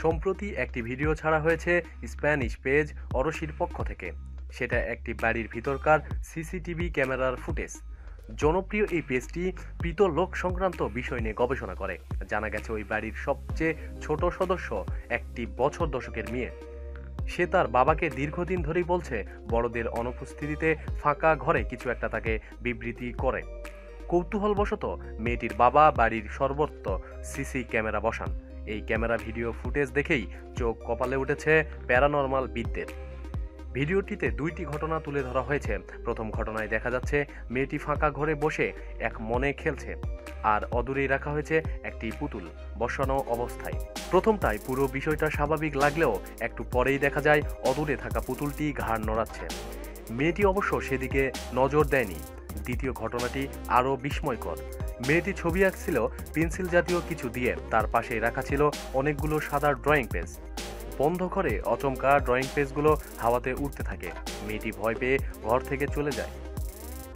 সম্প্রতি একটি ভিডিও ছাড়া হয়েছে স্প্যানিশ পেজ অরশির পক্ষ থেকে। সেটা একটি বাড়ির ভিতরকার সিসিটিভি ক্যামেরার ফুটেজ। জনপ্রিয় এই পেজটি মৃত লোক সংক্রান্ত বিষয় নিয়ে গবেষণা করে। জানা গেছে ওই বাড়ির সবচেয়ে ছোট সদস্য একটি বছর দশকের মেয়ে। সে তার বাবাকে দীর্ঘদিন ধরেই বলছে বড়দের অনুপস্থিতিতে ফাঁকা ঘরে কিছু একটা তাকে বিবৃতি করে। কৌতূহলবশত মেয়েটির বাবা বাড়ির সর্বত্র সিসি ক্যামেরা বসান। এই ক্যামেরা ভিডিও ফুটেজ দেখেই চোখ কপালে উঠেছে প্যারানরমাল বিদদের। ভিডিওটিতে দুইটি ঘটনা তুলে ধরা হয়েছে। প্রথম ঘটনায় দেখা যাচ্ছে মেয়েটি ফাঁকা ঘরে বসে এক মনে খেলছে, আর অদূরেই রাখা হয়েছে একটি পুতুল বসানো অবস্থায়। প্রথমটায় পুরো বিষয়টা স্বাভাবিক লাগলেও একটু পরেই দেখা যায় অদূরে থাকা পুতুলটি ঘাড় নড়াচ্ছে। মেয়েটি অবশ্য সেদিকে নজর দেয়নি। দ্বিতীয় ঘটনাটি আরও বিস্ময়কর। মেয়েটি ছবি আঁকছিল পেন্সিল জাতীয় কিছু দিয়ে। তার পাশেই রাখা ছিল অনেকগুলো সাদা ড্রয়িং পেজ। বন্ধ করে অচমকা ড্রয়িং পেজগুলো হাওয়াতে উঠতে থাকে। মেয়েটি ভয় পেয়ে ঘর থেকে চলে যায়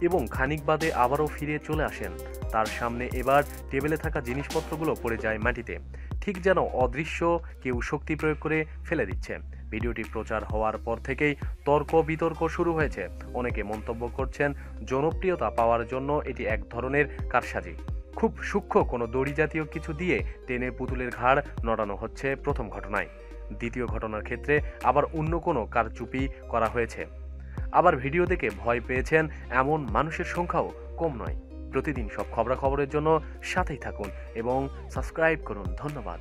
এবং খানিক বাদে আবারও ফিরে চলে আসেন। তার সামনে এবার টেবিলে থাকা জিনিসপত্রগুলো পড়ে যায় মাটিতে, ঠিক যেন অদৃশ্য কেউ শক্তি প্রয়োগ করে ফেলে দিচ্ছে। ভিডিওটি প্রচার হওয়ার পর থেকেই তর্ক বিতর্ক শুরু হয়েছে। অনেকে মন্তব্য করছেন জনপ্রিয়তা পাওয়ার জন্য এটি এক ধরনের কারসাজি। খুব সূক্ষ্ম কোনো দড়ি জাতীয় কিছু দিয়ে টেনে পুতুলের ঘাড় নড়ানো হচ্ছে প্রথম ঘটনায়। দ্বিতীয় ঘটনার ক্ষেত্রে আবার অন্য কোনো কারচুপি করা হয়েছে। আবার ভিডিও দেখে ভয় পেয়েছেন এমন মানুষের সংখ্যাও কম নয়। প্রতিদিন সব খবরাখবরের জন্য সাথেই থাকুন এবং সাবস্ক্রাইব করুন। ধন্যবাদ।